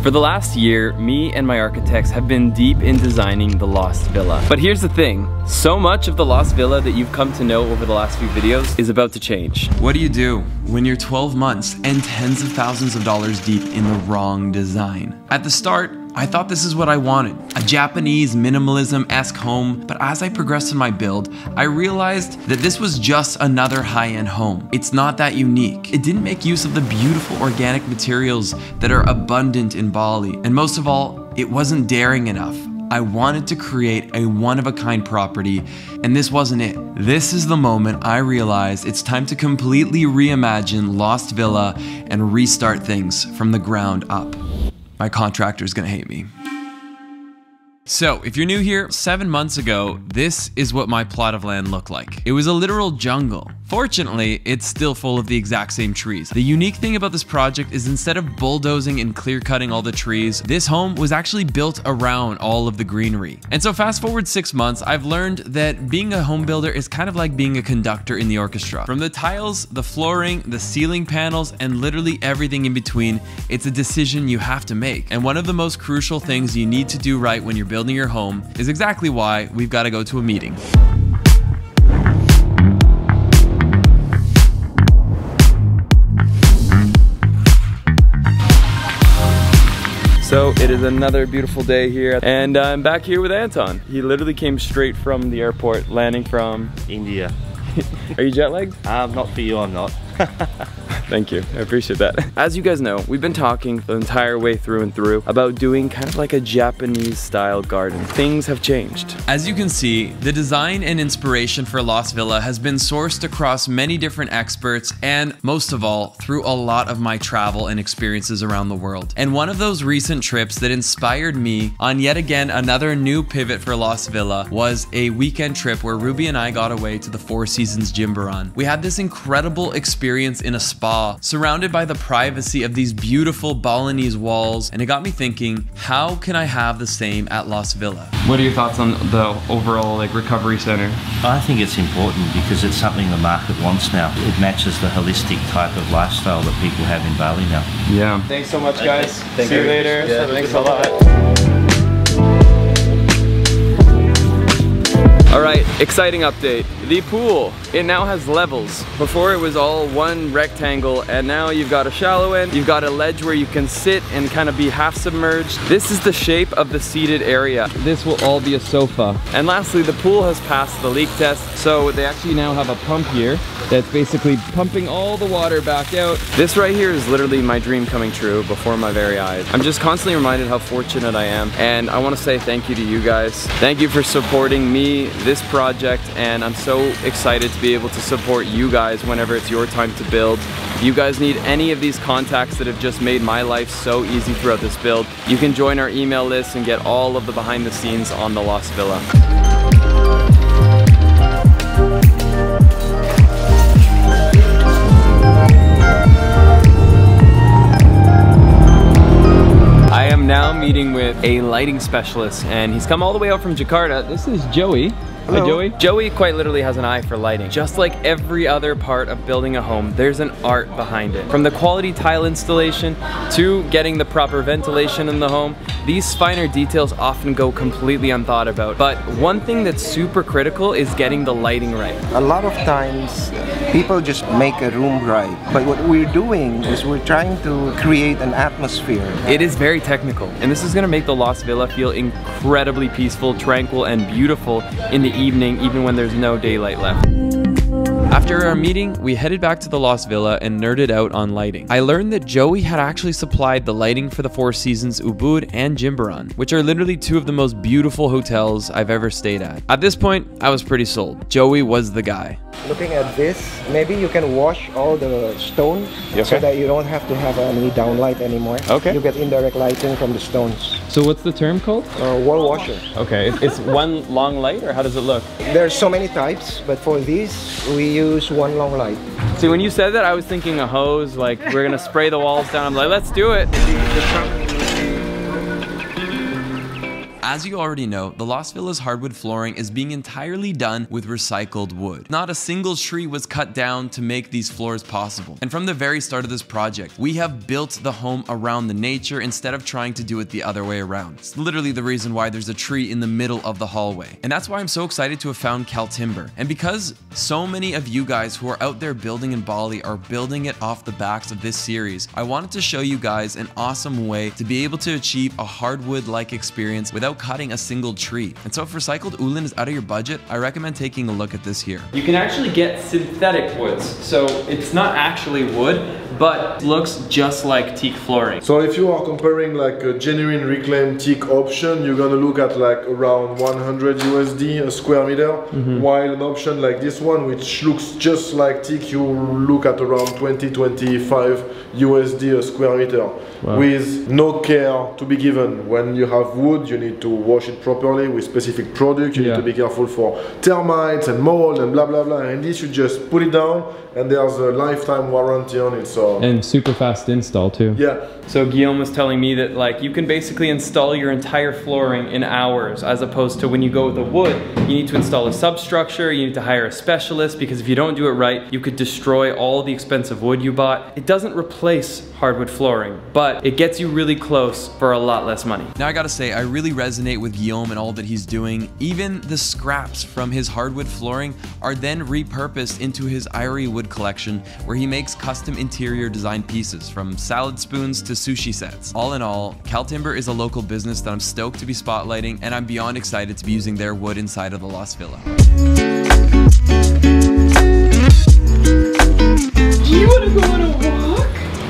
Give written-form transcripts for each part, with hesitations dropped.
For the last year, me and my architects have been deep in designing the Lost Villa. But here's the thing, so much of the Lost Villa that you've come to know over the last few videos is about to change. What do you do when you're 12 months and tens of thousands of dollars deep in the wrong design? At the start, I thought this is what I wanted, a Japanese minimalism-esque home, but as I progressed in my build, I realized that this was just another high-end home. It's not that unique. It didn't make use of the beautiful organic materials that are abundant in Bali, and most of all, it wasn't daring enough. I wanted to create a one-of-a-kind property, and this wasn't it. This is the moment I realized it's time to completely reimagine Lost Villa and restart things from the ground up. My contractor's gonna hate me. So, if you're new here, 7 months ago, this is what my plot of land looked like. It was a literal jungle. Fortunately, it's still full of the exact same trees. The unique thing about this project is instead of bulldozing and clear cutting all the trees, this home was actually built around all of the greenery. And so fast forward 6 months, I've learned that being a home builder is kind of like being a conductor in the orchestra. From the tiles, the flooring, the ceiling panels, and literally everything in between, it's a decision you have to make. And one of the most crucial things you need to do right when you're building your home is exactly why we've got to go to a meeting. So it is another beautiful day here, and I'm back here with Anton. He literally came straight from the airport, landing from India. Are you jet lagged? Not for you, I'm not. Thank you, I appreciate that. As you guys know, we've been talking the entire way through and through about doing kind of like a Japanese style garden. Things have changed. As you can see, the design and inspiration for Lost Villa has been sourced across many different experts and, most of all, through a lot of my travel and experiences around the world. And one of those recent trips that inspired me on yet again another new pivot for Lost Villa was a weekend trip where Ruby and I got away to the Four Seasons Jimbaran. We had this incredible experience in a spa surrounded by the privacy of these beautiful Balinese walls, and it got me thinking, how can I have the same at Lost Villa? What are your thoughts on the overall recovery center? I think it's important because it's something the market wants now. It matches the holistic type of lifestyle that people have in Bali now. Yeah. Thanks so much, guys. See you later. Yeah. Thanks a lot. Alright, exciting update. The pool, it now has levels. Before it was all one rectangle, and now you've got a shallow end, you've got a ledge where you can sit and kind of be half submerged. This is the shape of the seated area. This will all be a sofa. And lastly, the pool has passed the leak test, so they actually now have a pump here that's basically pumping all the water back out. This right here is literally my dream coming true before my very eyes. I'm just constantly reminded how fortunate I am, and I want to say thank you to you guys. Thank you for supporting me, this project, and I'm so excited to be able to support you guys whenever it's your time to build. If you guys need any of these contacts that have just made my life so easy throughout this build, you can join our email list and get all of the behind the scenes on the Lost Villa. I am now meeting with a lighting specialist, and he's come all the way out from Jakarta. This is Joey. Hello. Hi, Joey. Joey quite literally has an eye for lighting. Just like every other part of building a home, there's an art behind it. From the quality tile installation to getting the proper ventilation in the home, these finer details often go completely unthought about. But one thing that's super critical is getting the lighting right. A lot of times, people just make a room right. But what we're doing is we're trying to create an atmosphere. It is very technical, and this is gonna make the Lost Villa feel incredibly peaceful, tranquil, and beautiful in the evening, even when there's no daylight left. After our meeting, we headed back to the Lost Villa and nerded out on lighting. I learned that Joey had actually supplied the lighting for the Four Seasons Ubud and Jimbaran, which are literally two of the most beautiful hotels I've ever stayed at. At this point, I was pretty sold. Joey was the guy. Looking at this, maybe you can wash all the stones so that you don't have to have any downlight anymore. Okay. You get indirect lighting from the stones. So what's the term called? Wall washer. Okay, it's one long light, or how does it look? There's so many types, but for these, we use one long light. See, when you said that, I was thinking a hose, like we're gonna spray the walls down. I'm like, let's do it. As you already know, the Lost Villa's hardwood flooring is being entirely done with recycled wood. Not a single tree was cut down to make these floors possible. And from the very start of this project, we have built the home around the nature instead of trying to do it the other way around. It's literally the reason why there's a tree in the middle of the hallway. And that's why I'm so excited to have found CalTimber. And because so many of you guys who are out there building in Bali are building it off the backs of this series, I wanted to show you guys an awesome way to be able to achieve a hardwood-like experience without cutting a single tree. And so if recycled ullin is out of your budget, I recommend taking a look at this here. You can actually get synthetic woods, so it's not actually wood, but looks just like teak flooring. So if you are comparing like a genuine reclaimed teak option, you're gonna look at like around 100 USD a square meter, while an option like this one, which looks just like teak, you look at around 20-25 USD a square meter. Wow. With no care to be given. When you have wood, you need to wash it properly with specific product. You need to be careful for termites and mold and blah blah blah. And this, you just put it down, and there's a lifetime warranty on it. So and super fast install too. Yeah. So Guillaume was telling me that like you can basically install your entire flooring in hours, as opposed to when you go with the wood, you need to install a substructure, you need to hire a specialist, because if you don't do it right, you could destroy all the expensive wood you bought. It doesn't replace hardwood flooring, but it gets you really close for a lot less money. Now I gotta say, I really resonate with Guillaume and all that he's doing. Even the scraps from his hardwood flooring are then repurposed into his ivory wood collection, where he makes custom interior design pieces, from salad spoons to sushi sets. All in all, CalTimber is a local business that I'm stoked to be spotlighting, and I'm beyond excited to be using their wood inside of the Lost Villa. You wanna go on a walk?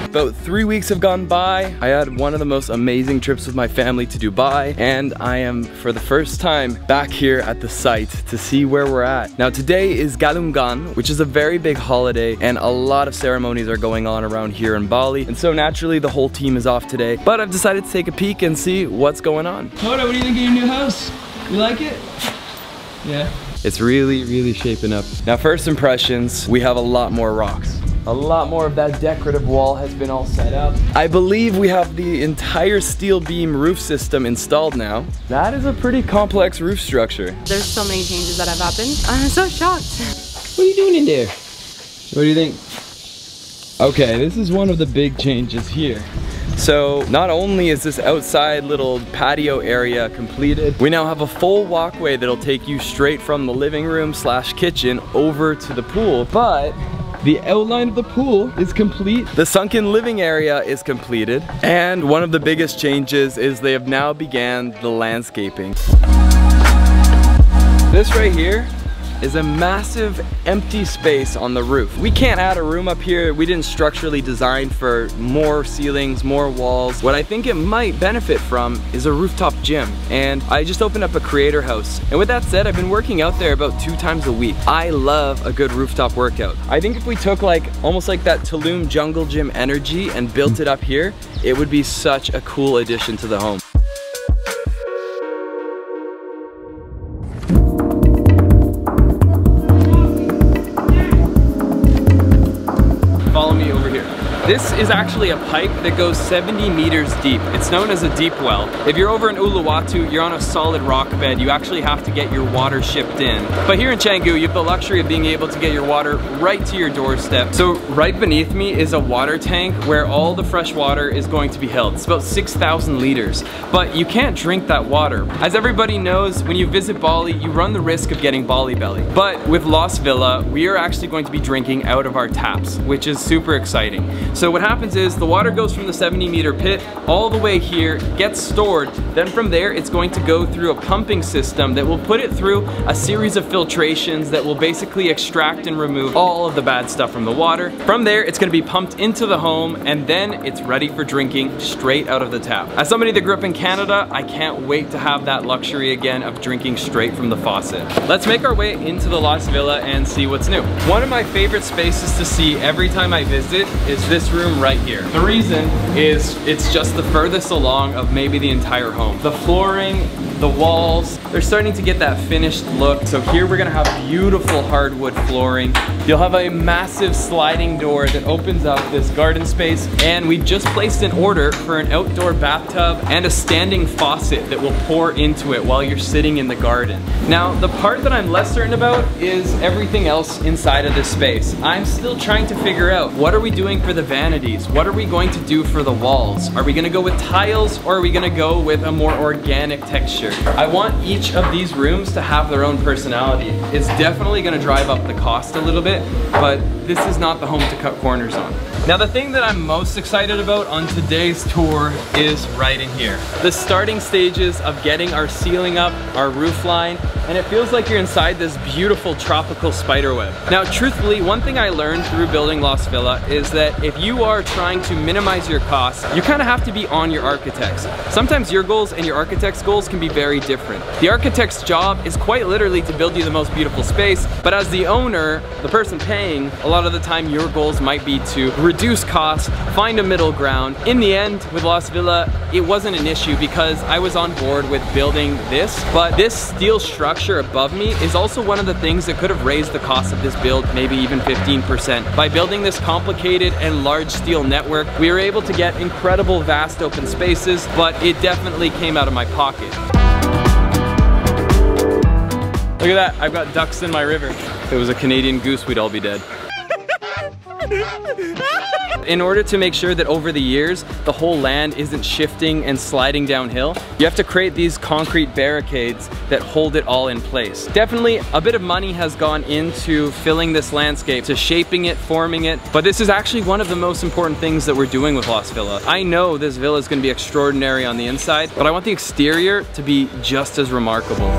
About 3 weeks have gone by. I had one of the most amazing trips with my family to Dubai, and I am for the first time back here at the site to see where we're at. Now today is Galungan, which is a very big holiday, and a lot of ceremonies are going on around here in Bali, and so naturally the whole team is off today, but I've decided to take a peek and see what's going on. Hoda, what do you think of your new house? You like it? Yeah. It's really shaping up. Now first impressions, we have a lot more rocks. A lot more of that decorative wall has been all set up. I believe we have the entire steel beam roof system installed now. That is a pretty complex roof structure. There's so many changes that have happened. I'm so shocked. What are you doing in there? What do you think? Okay, this is one of the big changes here. So not only is this outside little patio area completed, we now have a full walkway that'll take you straight from the living room / kitchen over to the pool, but the outline of the pool is complete. The sunken living area is completed. And one of the biggest changes is they have now began the landscaping. This right here is a massive empty space on the roof. We can't add a room up here. We didn't structurally design for more ceilings, more walls. What I think it might benefit from is a rooftop gym. And I just opened up a creator house. And with that said, I've been working out there about 2 times a week. I love a good rooftop workout. I think if we took like almost like that Tulum jungle gym energy and built it up here, it would be such a cool addition to the home. Follow me over here. This is actually a pipe that goes 70 meters deep. It's known as a deep well. If you're over in Uluwatu, you're on a solid rock bed. You actually have to get your water shipped in. But here in Canggu, you have the luxury of being able to get your water right to your doorstep. So right beneath me is a water tank where all the fresh water is going to be held. It's about 6,000 liters, but you can't drink that water. As everybody knows, when you visit Bali, you run the risk of getting Bali belly. But with Lost Villa, we are actually going to be drinking out of our taps, which is super exciting. So what happens is the water goes from the 70-meter pit all the way here, gets stored, then from there it's going to go through a pumping system that will put it through a series of filtrations that will basically extract and remove all of the bad stuff from the water. From there it's going to be pumped into the home, and then it's ready for drinking straight out of the tap. As somebody that grew up in Canada, I can't wait to have that luxury again of drinking straight from the faucet. Let's make our way into the Lost Villa and see what's new. One of my favorite spaces to see every time I visit is this room right here. The reason is it's just the furthest along of maybe the entire home. The flooring, the walls, they're starting to get that finished look. So here we're gonna have beautiful hardwood flooring. You'll have a massive sliding door that opens up this garden space, and we just placed an order for an outdoor bathtub and a standing faucet that will pour into it while you're sitting in the garden. Now, the part that I'm less certain about is everything else inside of this space. I'm still trying to figure out, what are we doing for the vanities? What are we going to do for the walls? Are we gonna go with tiles, or are we gonna go with a more organic texture? I want each of these rooms to have their own personality. It's definitely gonna drive up the cost a little bit, but this is not the home to cut corners on. Now, the thing that I'm most excited about on today's tour is right in here. The starting stages of getting our ceiling up, our roof line, and it feels like you're inside this beautiful tropical spiderweb. Now, truthfully, one thing I learned through building Lost Villa is that if you are trying to minimize your costs, you kind of have to be on your architects. Sometimes your goals and your architect's goals can be very different. The architect's job is quite literally to build you the most beautiful space, but as the owner, the person paying, a lot of the time your goals might be to reduce costs, find a middle ground. In the end, with Lost Villa, it wasn't an issue because I was on board with building this, but this steel structure above me is also one of the things that could have raised the cost of this build maybe even 15%. By building this complicated and large steel network, we were able to get incredible vast open spaces, but it definitely came out of my pocket. Look at that, I've got ducks in my river. If it was a Canadian goose, we'd all be dead. In order to make sure that over the years, the whole land isn't shifting and sliding downhill, you have to create these concrete barricades that hold it all in place. Definitely a bit of money has gone into filling this landscape, to shaping it, forming it, but this is actually one of the most important things that we're doing with Lost Villa. I know this villa is gonna be extraordinary on the inside, but I want the exterior to be just as remarkable.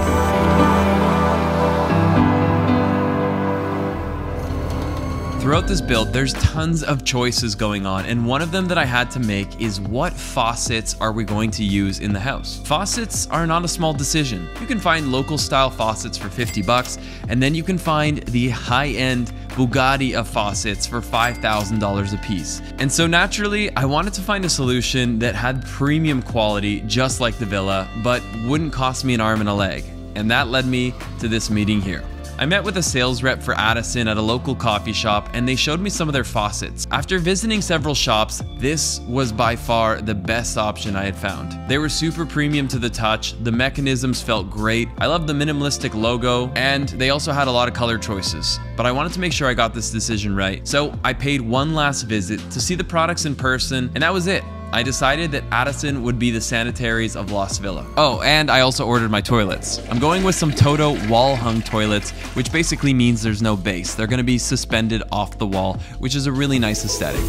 Throughout this build, there's tons of choices going on, and one of them that I had to make is what faucets are we going to use in the house? Faucets are not a small decision. You can find local style faucets for 50 bucks, and then you can find the high-end Bugatti of faucets for $5,000 a piece. And so naturally, I wanted to find a solution that had premium quality just like the villa, but wouldn't cost me an arm and a leg. And that led me to this meeting here. I met with a sales rep for Addison at a local coffee shop, and they showed me some of their faucets. After visiting several shops, this was by far the best option I had found. They were super premium to the touch, the mechanisms felt great, I loved the minimalistic logo, and they also had a lot of color choices. But I wanted to make sure I got this decision right, so I paid one last visit to see the products in person, and that was it. I decided that Addison would be the sanitaries of Lost Villa. Oh, and I also ordered my toilets. I'm going with some Toto wall-hung toilets, which basically means there's no base. They're gonna be suspended off the wall, which is a really nice aesthetic.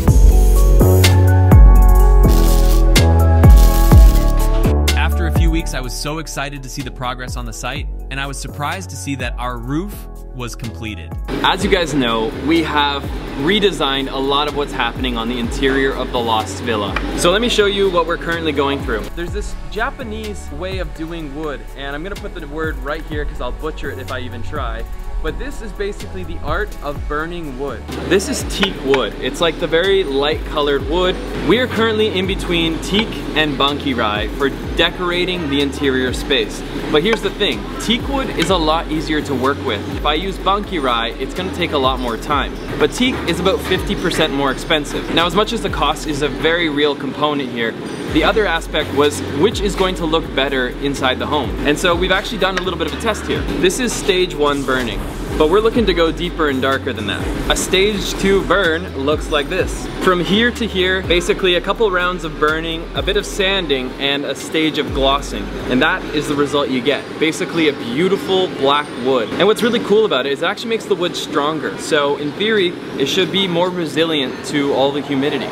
After a few weeks, I was so excited to see the progress on the site, and I was surprised to see that our roof was completed. As you guys know, we have redesigned a lot of what's happening on the interior of the Lost Villa. So let me show you what we're currently going through. There's this Japanese way of doing wood, and I'm gonna put the word right here because I'll butcher it if I even try. But this is basically the art of burning wood. This is teak wood. It's like the very light colored wood. We are currently in between teak and bunkirai for decorating the interior space. But here's the thing, teak wood is a lot easier to work with. If I use bunkirai, it's gonna take a lot more time. But teak is about 50% more expensive. Now, as much as the cost is a very real component here, the other aspect was which is going to look better inside the home. And so we've actually done a little bit of a test here. This is stage 1 burning, but we're looking to go deeper and darker than that. A stage 2 burn looks like this. From here to here, basically a couple rounds of burning, a bit of sanding, and a stage of glossing. And that is the result you get. Basically a beautiful black wood. And what's really cool about it is it actually makes the wood stronger. So in theory, it should be more resilient to all the humidity.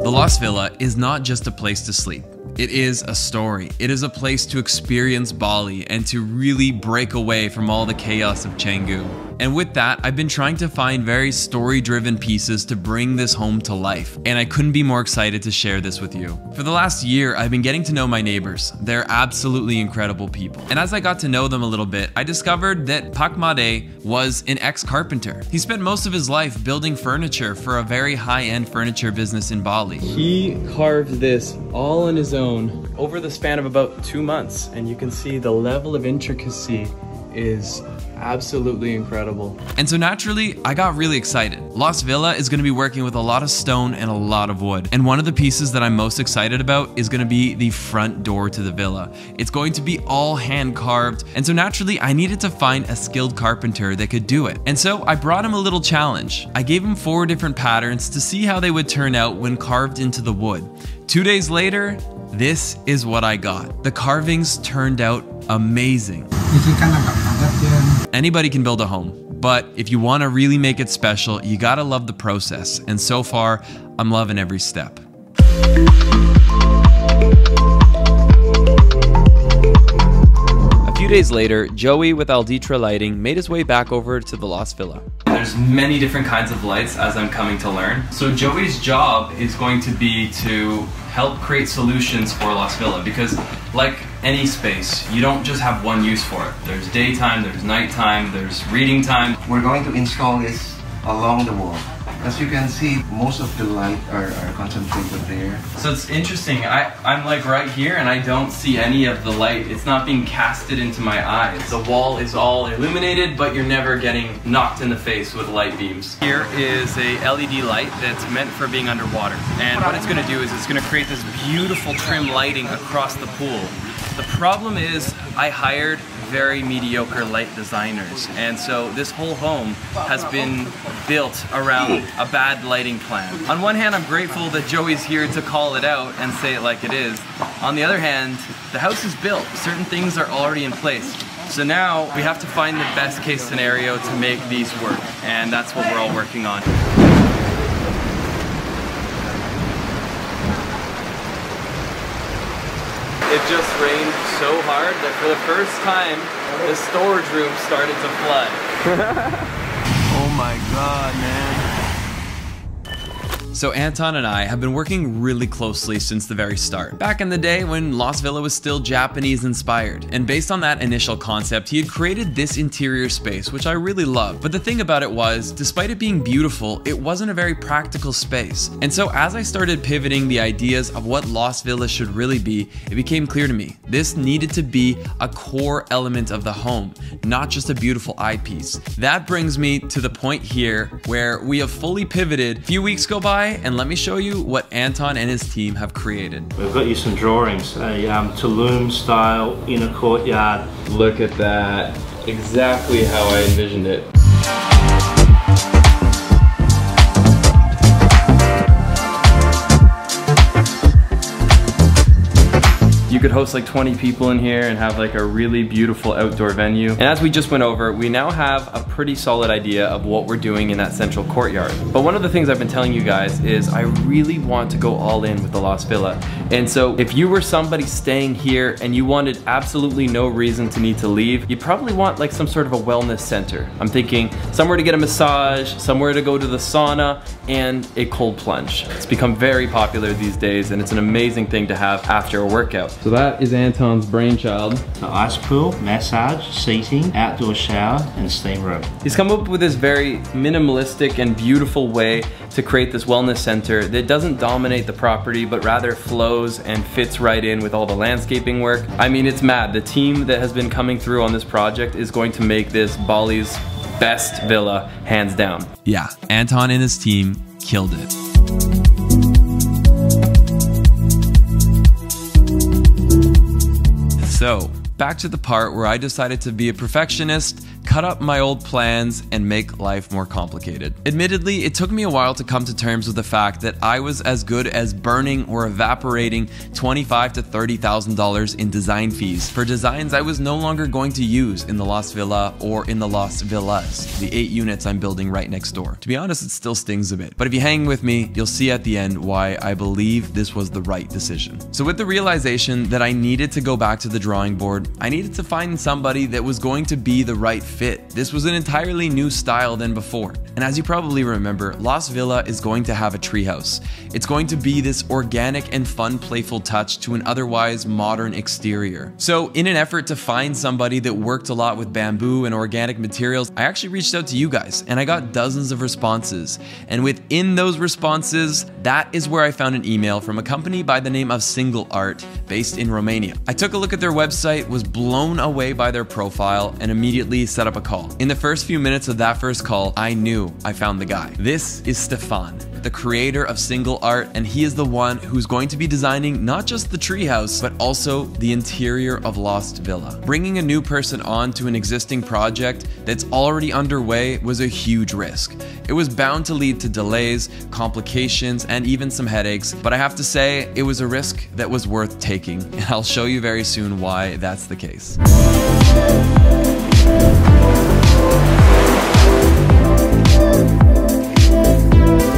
The Lost Villa is not just a place to sleep. It is a story. It is a place to experience Bali and to really break away from all the chaos of Canggu. And with that, I've been trying to find very story-driven pieces to bring this home to life, and I couldn't be more excited to share this with you. For the last year, I've been getting to know my neighbors. They're absolutely incredible people. And as I got to know them a little bit, I discovered that Pak Made was an ex-carpenter. He spent most of his life building furniture for a very high-end furniture business in Bali. He carved this all on his own over the span of about 2 months, and you can see the level of intricacy is absolutely incredible. And so naturally, I got really excited. Lost Villa is going to be working with a lot of stone and a lot of wood. And one of the pieces that I'm most excited about is going to be the front door to the villa. It's going to be all hand carved. And so naturally, I needed to find a skilled carpenter that could do it. And so I brought him a little challenge. I gave him 4 different patterns to see how they would turn out when carved into the wood. 2 days later, this is what I got. The carvings turned out amazing. Anybody can build a home, but if you want to really make it special, you gotta love the process. And so far, I'm loving every step. A few days later, Joey with Alditra Lighting made his way back over to the Lost Villa. There's many different kinds of lights as I'm coming to learn. So Joey's job is going to be to help create solutions for Lost Villa, because like any space, you don't just have one use for it. There's daytime, there's nighttime, there's reading time. We're going to install this along the wall. As you can see, most of the light are concentrated there. So it's interesting, I'm like right here and I don't see any of the light. It's not being casted into my eyes. The wall is all illuminated, but you're never getting knocked in the face with light beams. Here is a LED light that's meant for being underwater. And what it's gonna do is it's gonna create this beautiful trim lighting across the pool. The problem is I hired very mediocre light designers, and so this whole home has been built around a bad lighting plan. On one hand, I'm grateful that Joey's here to call it out and say it like it is. On the other hand, the house is built. Certain things are already in place. So now we have to find the best case scenario to make these work, and that's what we're all working on. It just rained so hard that for the first time, the storage room started to flood. Oh my God, man. So Anton and I have been working really closely since the very start. Back in the day when Lost Villa was still Japanese inspired. And based on that initial concept, he had created this interior space, which I really loved. But the thing about it was, despite it being beautiful, it wasn't a very practical space. And so as I started pivoting the ideas of what Lost Villa should really be, it became clear to me, this needed to be a core element of the home, not just a beautiful eyepiece. That brings me to the point here where we have fully pivoted. A few weeks go by, and let me show you what Anton and his team have created. We've got you some drawings, a Tulum style inner courtyard. Look at that. Exactly how I envisioned it. You could host like 20 people in here and have like a really beautiful outdoor venue. And as we just went over, we now have a pretty solid idea of what we're doing in that central courtyard. But one of the things I've been telling you guys is I really want to go all in with the Lost Villa. And so if you were somebody staying here and you wanted absolutely no reason to need to leave, you'd probably want like some sort of a wellness center. I'm thinking somewhere to get a massage, somewhere to go to the sauna, and a cold plunge. It's become very popular these days, and it's an amazing thing to have after a workout. So that is Anton's brainchild. The ice pool, massage, seating, outdoor shower, and steam room. He's come up with this very minimalistic and beautiful way to create this wellness center that doesn't dominate the property, but rather flows and fits right in with all the landscaping work. I mean, it's mad. The team that has been coming through on this project is going to make this Bali's best villa, hands down. Yeah, Anton and his team killed it. So, back to the part where I decided to be a perfectionist, cut up my old plans, and make life more complicated. Admittedly, it took me a while to come to terms with the fact that I was as good as burning or evaporating $25,000 to $30,000 in design fees for designs I was no longer going to use in the Lost Villa or in the Lost Villas, the 8 units I'm building right next door. To be honest, it still stings a bit, but if you hang with me, you'll see at the end why I believe this was the right decision. So with the realization that I needed to go back to the drawing board, I needed to find somebody that was going to be the right fit fit. This was an entirely new style than before. And as you probably remember, Lost Villa is going to have a treehouse. It's going to be this organic and fun, playful touch to an otherwise modern exterior. So in an effort to find somebody that worked a lot with bamboo and organic materials, I actually reached out to you guys and I got dozens of responses. And within those responses, that is where I found an email from a company by the name of Single Art, based in Romania. I took a look at their website, was blown away by their profile, and immediately set up a call. In the first few minutes of that first call, I knew I found the guy. This is Stefan, the creator of Single Art, and he is the one who's going to be designing not just the treehouse, but also the interior of Lost Villa. Bringing a new person on to an existing project that's already underway was a huge risk. It was bound to lead to delays, complications, and even some headaches, but I have to say, it was a risk that was worth taking, and I'll show you very soon why that's the case.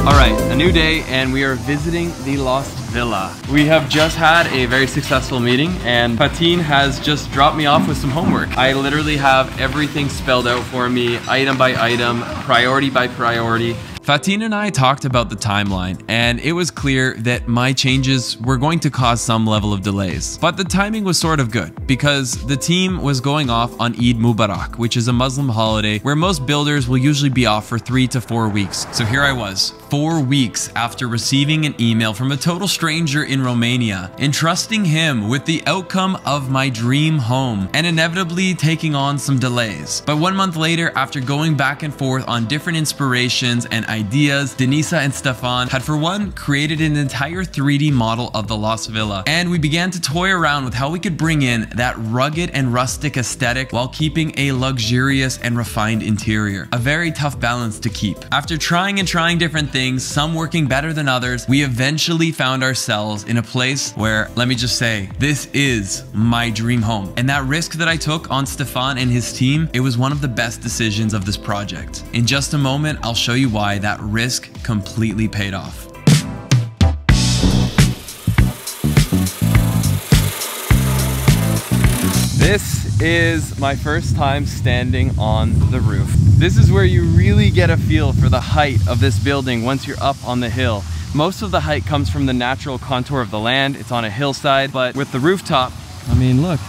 Alright, a new day and we are visiting the Lost Villa. We have just had a very successful meeting and Fatine has just dropped me off with some homework. I literally have everything spelled out for me, item by item, priority by priority. Fatine and I talked about the timeline, and it was clear that my changes were going to cause some level of delays. But the timing was sort of good, because the team was going off on Eid Mubarak, which is a Muslim holiday where most builders will usually be off for 3 to 4 weeks. So here I was, 4 weeks after receiving an email from a total stranger in Romania, entrusting him with the outcome of my dream home, and inevitably taking on some delays. But 1 month later, after going back and forth on different inspirations and ideas, Denisa and Stefan had for one created an entire 3D model of the Lost Villa, and we began to toy around with how we could bring in that rugged and rustic aesthetic while keeping a luxurious and refined interior. A very tough balance to keep. After trying and trying different things, some working better than others, we eventually found ourselves in a place where, let me just say, this is my dream home. And that risk that I took on Stefan and his team, it was one of the best decisions of this project. In just a moment, I'll show you why that risk completely paid off. This is my first time standing on the roof. This is where you really get a feel for the height of this building once you're up on the hill. Most of the height comes from the natural contour of the land. It's on a hillside, but with the rooftop, I mean, look.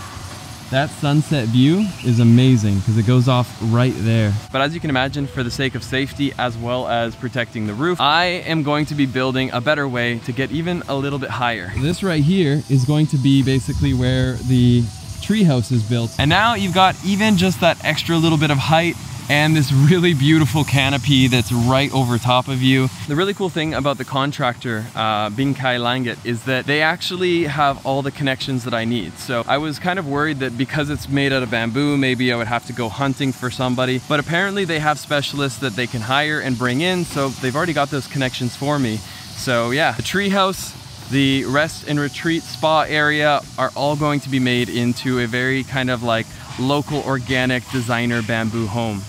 That sunset view is amazing because it goes off right there. But as you can imagine, for the sake of safety as well as protecting the roof, I am going to be building a better way to get even a little bit higher. This right here is going to be basically where the treehouse is built. And now you've got even just that extra little bit of height and this really beautiful canopy that's right over top of you. The really cool thing about the contractor, Bingkai Langet, is that they actually have all the connections that I need. So I was kind of worried that because it's made out of bamboo, maybe I would have to go hunting for somebody. But apparently they have specialists that they can hire and bring in, so they've already got those connections for me. So yeah, the treehouse, the rest and retreat spa area are all going to be made into a very kind of like local organic designer bamboo home.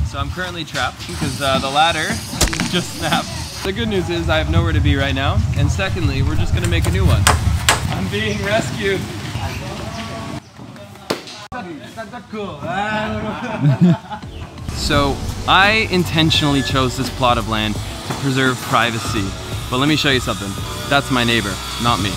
So I'm currently trapped because the ladder just snapped. The good news is I have nowhere to be right now. And secondly, we're just gonna make a new one. I'm being rescued. So I intentionally chose this plot of land to preserve privacy. But let me show you something. That's my neighbor, not me.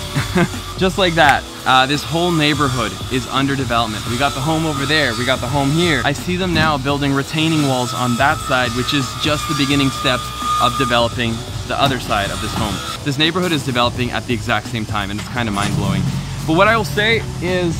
Just like that, this whole neighborhood is under development. We got the home over there, we got the home here. I see them now building retaining walls on that side, which is just the beginning steps of developing the other side of this home. This neighborhood is developing at the exact same time, and it's kind of mind-blowing. But what I will say is,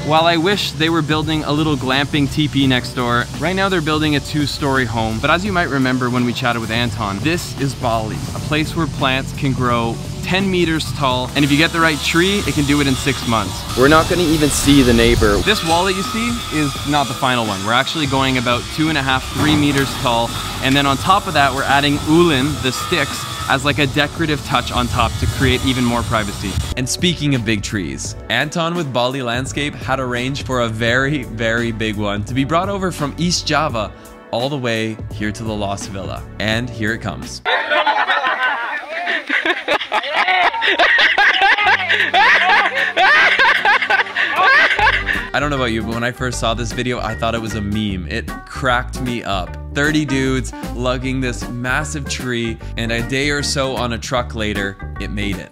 while I wish they were building a little glamping teepee next door, right now they're building a 2-story home. But as you might remember when we chatted with Anton, this is Bali, a place where plants can grow 10 meters tall, and if you get the right tree, it can do it in 6 months. We're not gonna even see the neighbor. This wall that you see is not the final one. We're actually going about 2.5, 3 meters tall, and then on top of that, we're adding ulin, the sticks, as like a decorative touch on top to create even more privacy. And speaking of big trees, Anton with Bali Landscape had arranged for a very, very big one to be brought over from East Java all the way here to the Lost Villa. And here it comes. I don't know about you, but when I first saw this video, I thought it was a meme. It cracked me up. 30 dudes lugging this massive tree, and a day or so on a truck later, it made it.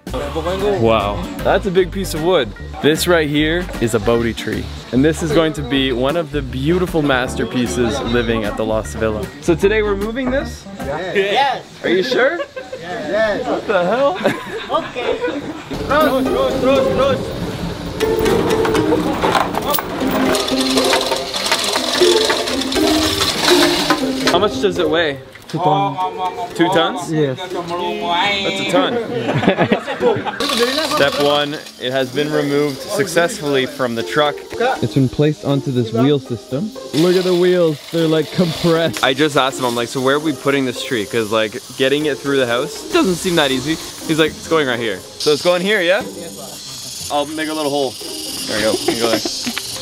Wow, that's a big piece of wood. This right here is a Bodhi tree. And this is going to be one of the beautiful masterpieces living at the Lost Villa. So today we're moving this? Yes. Are you sure? Yes. What the hell? Okay. Cross. How much does it weigh? 2 tons. 2 tons? Yes. That's a ton. Step 1, it has been removed successfully from the truck. It's been placed onto this wheel system. Look at the wheels, they're like compressed. I just asked him, I'm like, so where are we putting this tree? Because like getting it through the house doesn't seem that easy. He's like, it's going right here. So it's going here, yeah? Yes, I'll make a little hole. There we go, you can go there.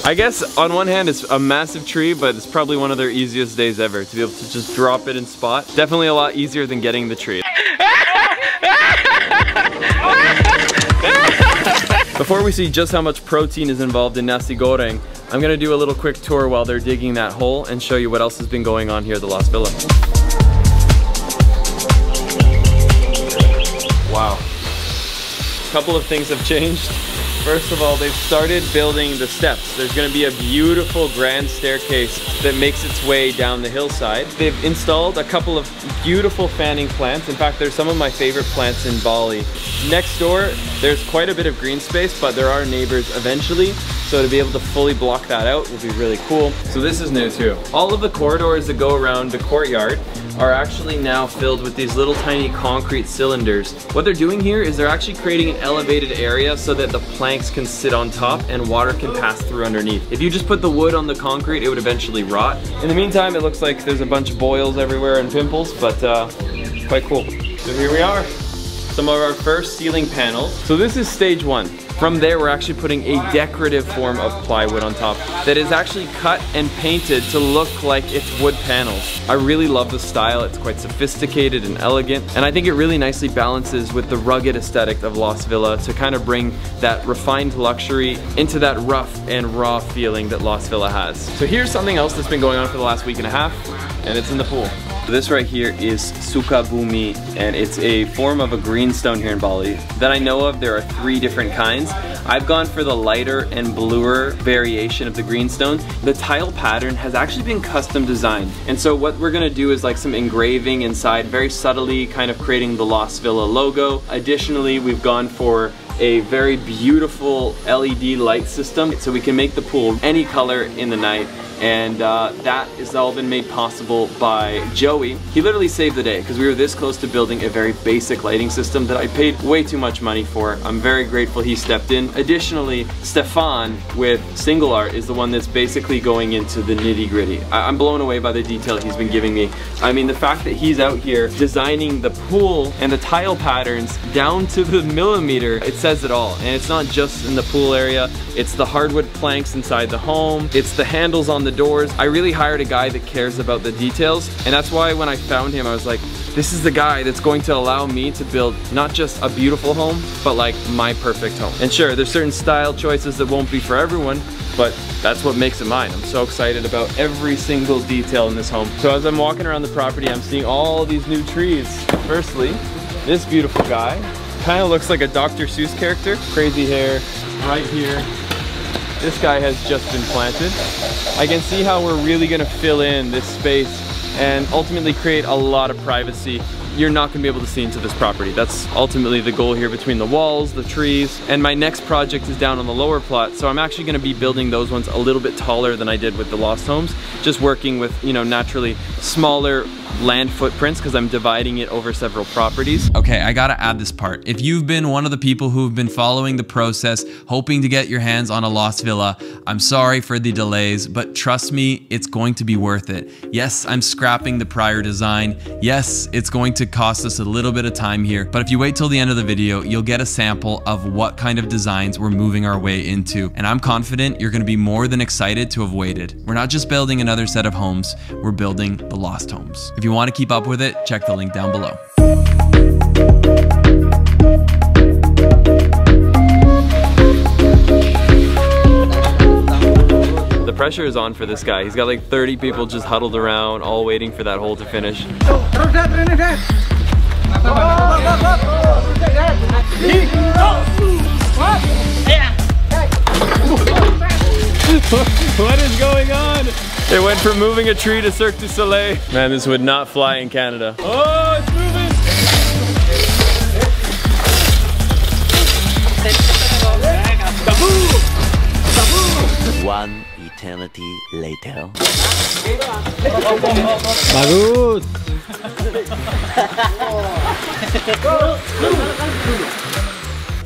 I guess on one hand it's a massive tree, but it's probably one of their easiest days ever to be able to just drop it in spot. Definitely a lot easier than getting the tree. Before we see just how much protein is involved in nasi goreng, I'm gonna do a little quick tour while they're digging that hole and show you what else has been going on here at the Lost Villa. Wow. A couple of things have changed. First of all, they've started building the steps. There's gonna be a beautiful grand staircase that makes its way down the hillside. They've installed a couple of beautiful fanning plants. In fact, they're some of my favorite plants in Bali. Next door, there's quite a bit of green space, but there are neighbors eventually. So to be able to fully block that out will be really cool. So this is new too. All of the corridors that go around the courtyard are actually now filled with these little tiny concrete cylinders. What they're doing here is they're actually creating an elevated area so that the planks can sit on top and water can pass through underneath. If you just put the wood on the concrete, it would eventually rot. In the meantime, it looks like there's a bunch of boils everywhere and pimples, but quite cool. So here we are, some of our first ceiling panels. So this is stage 1. From there, we're actually putting a decorative form of plywood on top that is actually cut and painted to look like it's wood panels. I really love the style. It's quite sophisticated and elegant, and I think it really nicely balances with the rugged aesthetic of Lost Villa to kind of bring that refined luxury into that rough and raw feeling that Lost Villa has. So here's something else that's been going on for the last week and a half, and it's in the pool. This right here is suka bumi, and it's a form of a greenstone here in Bali. That I know of, there are 3 different kinds. I've gone for the lighter and bluer variation of the greenstone. The tile pattern has actually been custom designed. And so what we're gonna do is like some engraving inside, very subtly kind of creating the Lost Villa logo. Additionally, we've gone for a very beautiful LED light system so we can make the pool any color in the night. And that has all been made possible by Joey. He literally saved the day because we were this close to building a very basic lighting system that I paid way too much money for. I'm very grateful he stepped in. Additionally, Stefan with Single Art is the one that's basically going into the nitty-gritty. I'm blown away by the detail he's been giving me. I mean, the fact that he's out here designing the pool and the tile patterns down to the millimeter, it says it all. And it's not just in the pool area, it's the hardwood planks inside the home, it's the handles on the doors. I really hired a guy that cares about the details, and that's why when I found him I was like, this is the guy that's going to allow me to build not just a beautiful home, but like my perfect home. And sure, there's certain style choices that won't be for everyone, but that's what makes it mine. I'm so excited about every single detail in this home. So as I'm walking around the property, I'm seeing all these new trees. Firstly, this beautiful guy kind of looks like a Dr. Seuss character. Crazy hair right here. This guy has just been planted. I can see how we're really gonna fill in this space and ultimately create a lot of privacy. You're not gonna be able to see into this property. That's ultimately the goal here between the walls, the trees, and my next project is down on the lower plot, so I'm actually gonna be building those ones a little bit taller than I did with the Lost Homes, just working with, you know, naturally smaller land footprints because I'm dividing it over several properties. Okay, I gotta add this part. If you've been one of the people who've been following the process, hoping to get your hands on a Lost Villa, I'm sorry for the delays, but trust me, it's going to be worth it. Yes, I'm scrapping the prior design. Yes, it's going to cost us a little bit of time here, but if you wait till the end of the video, you'll get a sample of what kind of designs we're moving our way into. And I'm confident you're gonna be more than excited to have waited. We're not just building another set of homes, we're building the Lost Homes. If you want to keep up with it, check the link down below. The pressure is on for this guy. He's got like 30 people just huddled around, all waiting for that hole to finish. What is going on? It went from moving a tree to Cirque du Soleil. Man, this would not fly in Canada. Oh, it's moving! One eternity later. Bagus!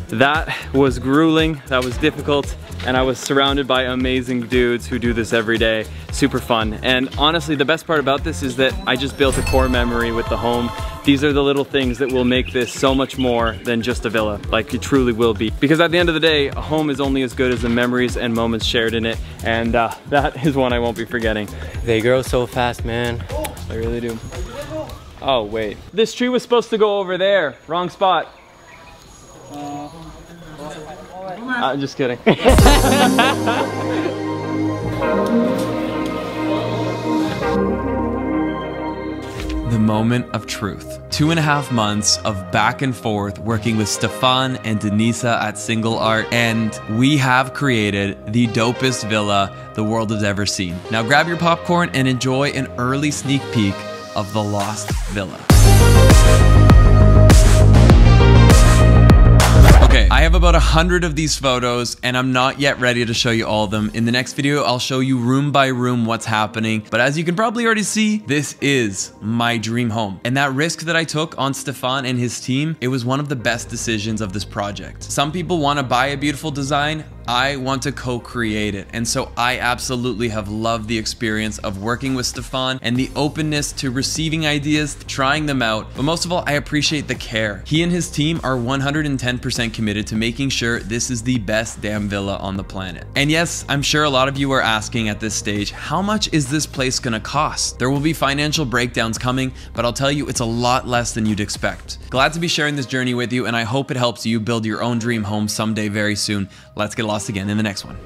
That was grueling, that was difficult, and I was surrounded by amazing dudes who do this every day. Super fun. And honestly, the best part about this is that I just built a core memory with the home. These are the little things that will make this so much more than just a villa. Like, it truly will be. Because at the end of the day, a home is only as good as the memories and moments shared in it. And that is one I won't be forgetting. They grow so fast, man. I really do. Oh, wait. This tree was supposed to go over there. Wrong spot. I'm just kidding. The moment of truth. 2.5 months of back and forth working with Stefan and Denisa at Single Art, and we have created the dopest villa the world has ever seen. Now grab your popcorn and enjoy an early sneak peek of the Lost Villa. Okay, I have about 100 of these photos and I'm not yet ready to show you all of them. In the next video, I'll show you room by room what's happening. But as you can probably already see, this is my dream home. And that risk that I took on Stefan and his team, it was one of the best decisions of this project. Some people want to buy a beautiful design. I want to co-create it. And so I absolutely have loved the experience of working with Stefan and the openness to receiving ideas, trying them out. But most of all, I appreciate the care. He and his team are 110% committed to making sure this is the best damn villa on the planet. And yes, I'm sure a lot of you are asking at this stage, how much is this place gonna cost? There will be financial breakdowns coming, but I'll tell you, it's a lot less than you'd expect. Glad to be sharing this journey with you, and I hope it helps you build your own dream home someday very soon. Let's get lost again in the next one.